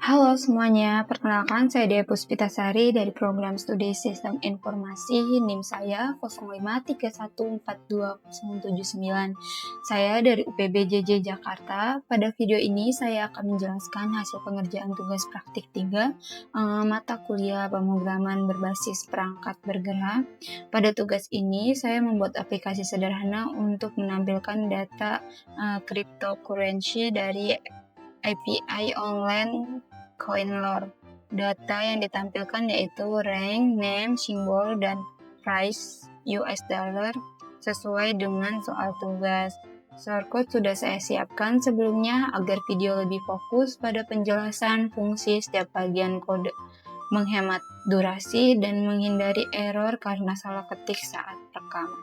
Halo semuanya, perkenalkan saya Dea Puspitasari dari program studi Sistem Informasi, NIM saya 0531420079. Saya dari UPBJJ Jakarta. Pada video ini saya akan menjelaskan hasil pengerjaan tugas praktik 3 mata kuliah pemrograman berbasis perangkat bergerak. Pada tugas ini saya membuat aplikasi sederhana untuk menampilkan data cryptocurrency dari API online CoinLore. Data yang ditampilkan yaitu rank, name, simbol, dan price US dollar sesuai dengan soal tugas. Source code sudah saya siapkan sebelumnya agar video lebih fokus pada penjelasan fungsi setiap bagian kode, menghemat durasi, dan menghindari error karena salah ketik saat rekaman.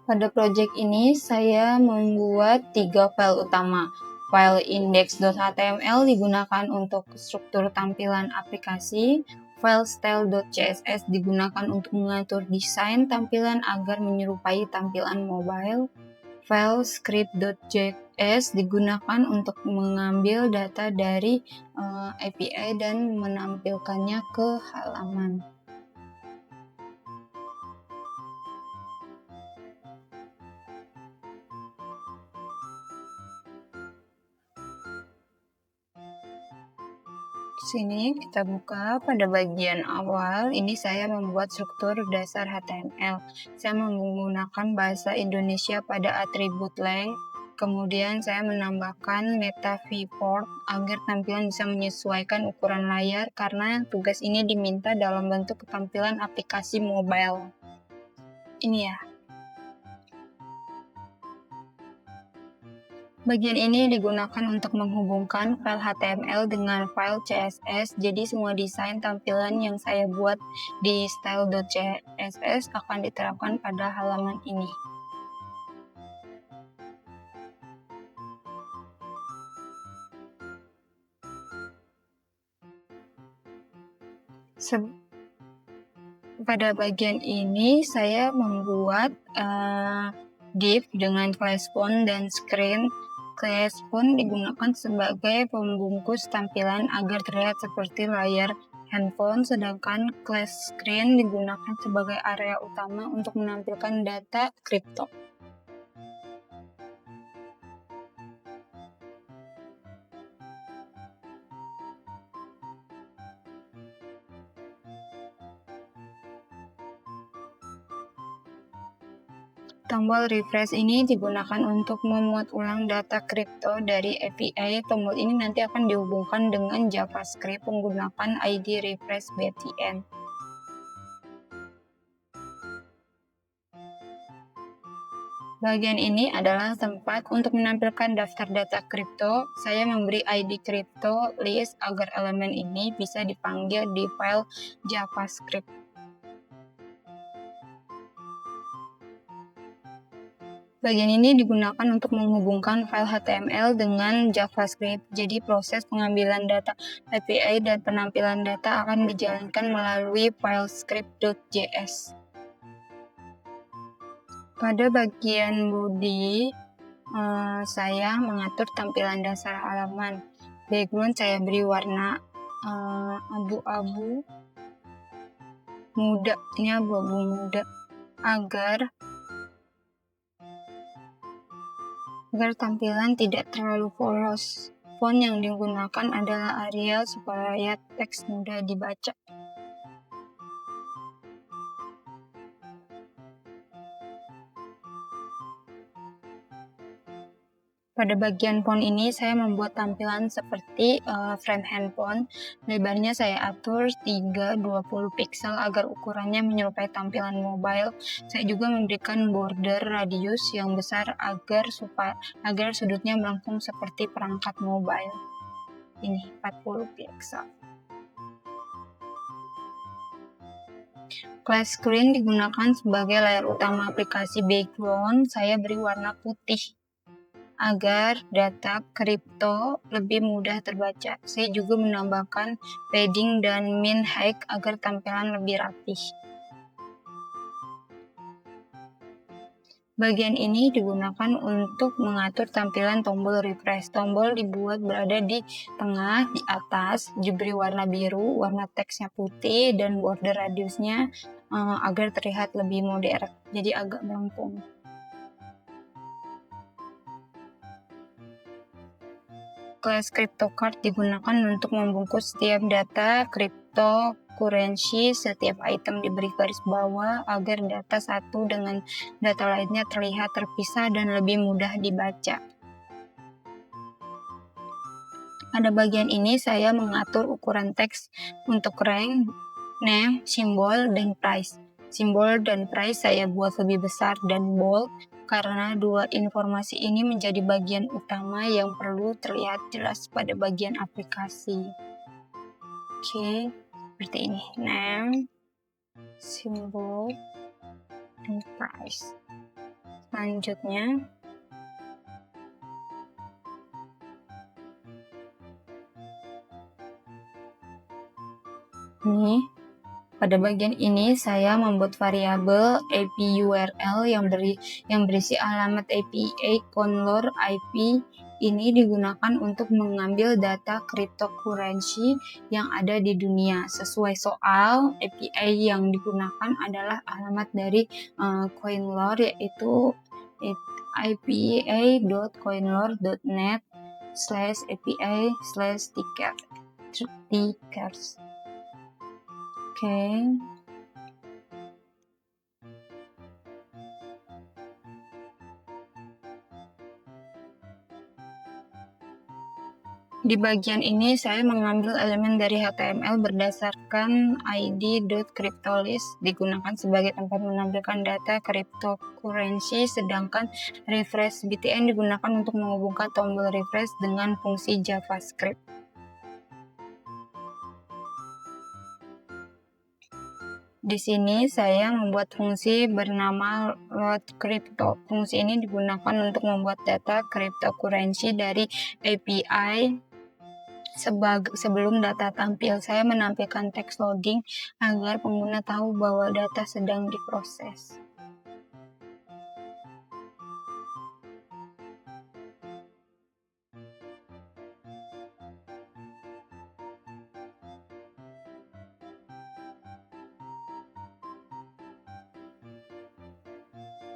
Pada proyek ini saya membuat 3 file utama. File index.html digunakan untuk struktur tampilan aplikasi. File style.css digunakan untuk mengatur desain tampilan agar menyerupai tampilan mobile. File script.js digunakan untuk mengambil data dari API dan menampilkannya ke halaman. Sini kita buka pada bagian awal. Ini saya membuat struktur dasar HTML. Saya menggunakan bahasa Indonesia pada atribut length. Kemudian saya menambahkan meta viewport agar tampilan bisa menyesuaikan ukuran layar karena tugas ini diminta dalam bentuk tampilan aplikasi mobile. Ini ya. Bagian ini digunakan untuk menghubungkan file HTML dengan file CSS, jadi semua desain tampilan yang saya buat di style.css akan diterapkan pada halaman ini. Pada bagian ini saya membuat div dengan class font dan screen. Class font digunakan sebagai pembungkus tampilan agar terlihat seperti layar handphone, sedangkan class screen digunakan sebagai area utama untuk menampilkan data kripto. Tombol refresh ini digunakan untuk memuat ulang data kripto dari API. Tombol ini nanti akan dihubungkan dengan JavaScript menggunakan ID refresh btn. Bagian ini adalah tempat untuk menampilkan daftar data kripto. Saya memberi ID kripto list agar elemen ini bisa dipanggil di file JavaScript. Bagian ini digunakan untuk menghubungkan file HTML dengan JavaScript. Jadi proses pengambilan data API dan penampilan data akan dijalankan melalui file script.js. Pada bagian body, saya mengatur tampilan dasar halaman. Background saya beri warna abu-abu muda, ini abu-abu muda, agar tampilan tidak terlalu polos. Font yang digunakan adalah Arial supaya teks mudah dibaca. Pada bagian font ini saya membuat tampilan seperti frame handphone. Lebarnya saya atur 320 pixel agar ukurannya menyerupai tampilan mobile. Saya juga memberikan border radius yang besar agar sudutnya melengkung seperti perangkat mobile. Ini 40 pixel. Class screen digunakan sebagai layar utama aplikasi. Background saya beri warna putih agar data kripto lebih mudah terbaca. Saya juga menambahkan padding dan min height agar tampilan lebih rapih. Bagian ini digunakan untuk mengatur tampilan tombol refresh. Tombol dibuat berada di tengah, di atas, diberi warna biru, warna teksnya putih, dan border radiusnya agar terlihat lebih modern, jadi agak melengkung. Kelas CryptoCard digunakan untuk membungkus setiap data cryptocurrency. Setiap item diberi garis bawah agar data satu dengan data lainnya terlihat terpisah dan lebih mudah dibaca. Pada bagian ini saya mengatur ukuran teks untuk rank, name, simbol, dan price. Simbol dan price saya buat lebih besar dan bold karena dua informasi ini menjadi bagian utama yang perlu terlihat jelas pada bagian aplikasi. Oke, seperti ini. Name, simbol, dan price. Selanjutnya, ini pada bagian ini saya membuat variabel API URL yang berisi alamat API Conlor IP. Ini digunakan untuk mengambil data cryptocurrency yang ada di dunia. Sesuai soal, API yang digunakan adalah alamat dari Coinlore, yaitu ipa.coinlore.net/api/tickers. Oke. Di bagian ini saya mengambil elemen dari HTML berdasarkan id.cryptolist digunakan sebagai tempat menampilkan data cryptocurrency, sedangkan refresh btn digunakan untuk menghubungkan tombol refresh dengan fungsi JavaScript. Di sini saya membuat fungsi bernama load crypto. Fungsi ini digunakan untuk membuat data cryptocurrency dari API sebelum data tampil. Saya menampilkan teks loading agar pengguna tahu bahwa data sedang diproses.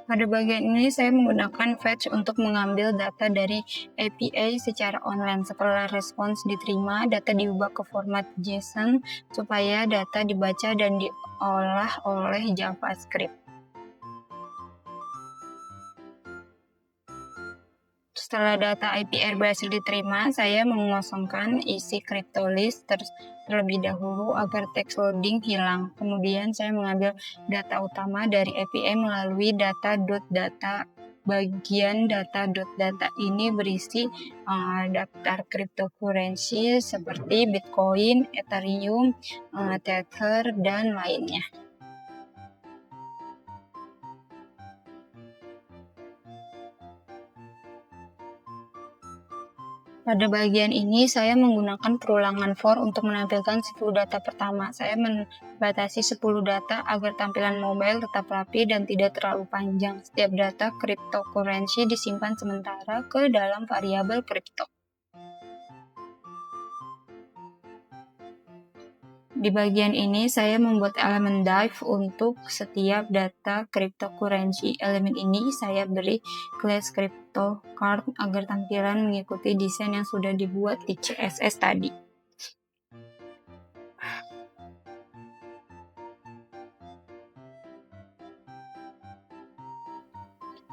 Pada bagian ini saya menggunakan fetch untuk mengambil data dari API secara online. Setelah respons diterima, data diubah ke format JSON supaya data dibaca dan diolah oleh JavaScript. Setelah data IPR berhasil diterima, saya mengosongkan isi CryptoList terlebih dahulu agar teks loading hilang. Kemudian saya mengambil data utama dari API melalui data.data. Bagian data.data ini berisi daftar cryptocurrency seperti Bitcoin, Ethereum, Tether, dan lainnya. Pada bagian ini, saya menggunakan perulangan for untuk menampilkan 10 data pertama. Saya membatasi 10 data agar tampilan mobile tetap rapi dan tidak terlalu panjang. Setiap data cryptocurrency disimpan sementara ke dalam variabel kripto. Di bagian ini, saya membuat elemen div untuk setiap data cryptocurrency. Elemen ini saya beri class CryptoCard agar tampilan mengikuti desain yang sudah dibuat di CSS tadi.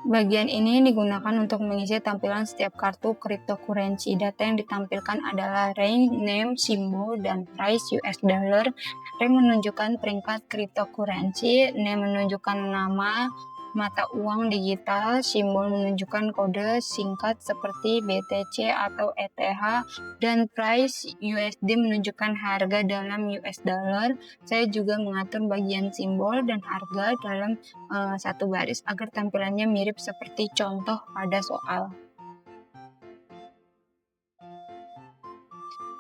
Bagian ini digunakan untuk mengisi tampilan setiap kartu cryptocurrency. Data yang ditampilkan adalah rank, name, simbol, dan price US dollar. Rank menunjukkan peringkat cryptocurrency, name menunjukkan nama mata uang digital, simbol menunjukkan kode singkat seperti BTC atau ETH, dan price USD menunjukkan harga dalam US dollar. Saya juga mengatur bagian simbol dan harga dalam satu baris agar tampilannya mirip seperti contoh pada soal.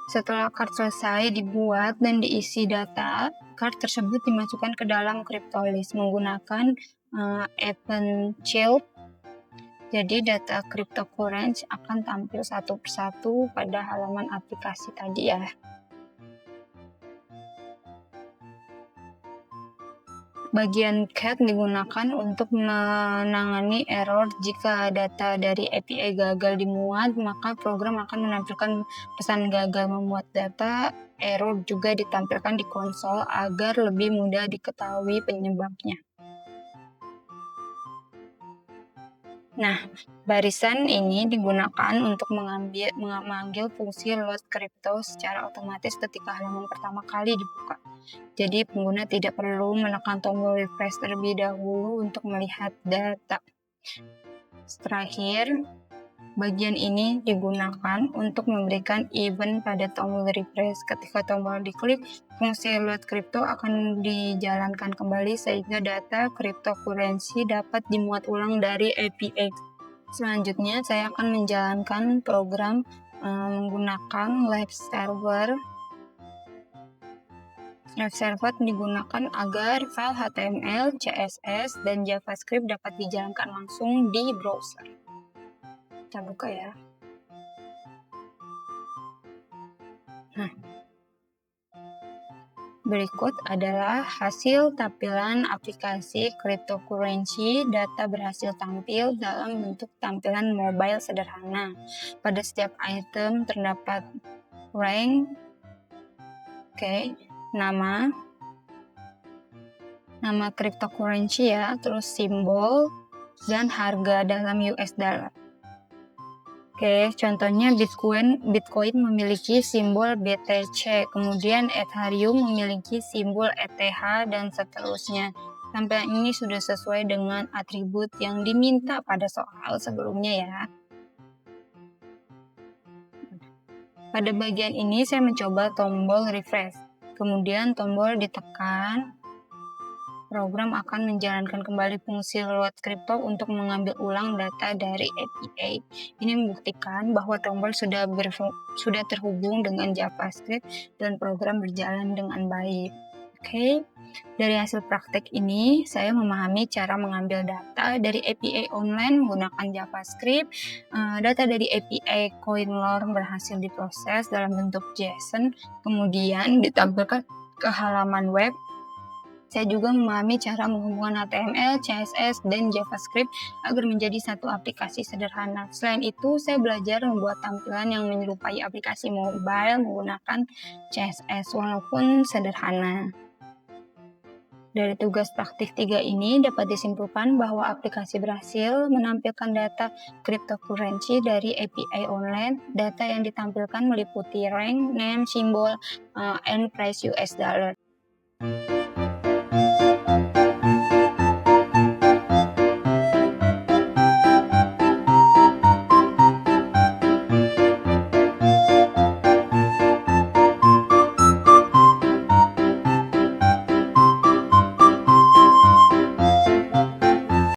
Setelah card selesai dibuat dan diisi data, card tersebut dimasukkan ke dalam CryptoList menggunakan event child Jadi data cryptocurrency akan tampil satu persatu pada halaman aplikasi tadi ya. Bagian cat digunakan untuk menangani error jika data dari API gagal dimuat, maka program akan menampilkan pesan gagal memuat data. Error juga ditampilkan di konsol agar lebih mudah diketahui penyebabnya. Nah, barisan ini digunakan untuk memanggil fungsi load crypto secara otomatis ketika halaman pertama kali dibuka. Jadi pengguna tidak perlu menekan tombol refresh terlebih dahulu untuk melihat data. Terakhir, bagian ini digunakan untuk memberikan event pada tombol refresh. Ketika tombol diklik, fungsi load crypto akan dijalankan kembali sehingga data cryptocurrency dapat dimuat ulang dari API. Selanjutnya, saya akan menjalankan program menggunakan live server. Live server digunakan agar file HTML, CSS, dan JavaScript dapat dijalankan langsung di browser. Kita buka ya. Nah, berikut adalah hasil tampilan aplikasi cryptocurrency. Data berhasil tampil dalam bentuk tampilan mobile sederhana. Pada setiap item terdapat rank, nama cryptocurrency ya, terus simbol dan harga dalam US dollar. Contohnya Bitcoin memiliki simbol BTC, kemudian Ethereum memiliki simbol ETH, dan seterusnya. Tampilan ini sudah sesuai dengan atribut yang diminta pada soal sebelumnya ya. Pada bagian ini saya mencoba tombol refresh, kemudian tombol ditekan. Program akan menjalankan kembali fungsi load crypto untuk mengambil ulang data dari API. Ini membuktikan bahwa tombol sudah terhubung dengan JavaScript dan program berjalan dengan baik. Dari hasil praktek ini, saya memahami cara mengambil data dari API online menggunakan JavaScript. Data dari API CoinLore berhasil diproses dalam bentuk JSON, kemudian ditampilkan ke halaman web. Saya juga memahami cara menghubungkan HTML, CSS, dan JavaScript agar menjadi satu aplikasi sederhana. Selain itu, saya belajar membuat tampilan yang menyerupai aplikasi mobile menggunakan CSS walaupun sederhana. Dari tugas praktik 3 ini dapat disimpulkan bahwa aplikasi berhasil menampilkan data cryptocurrency dari API online. Data yang ditampilkan meliputi rank, name, simbol, and price US dollar.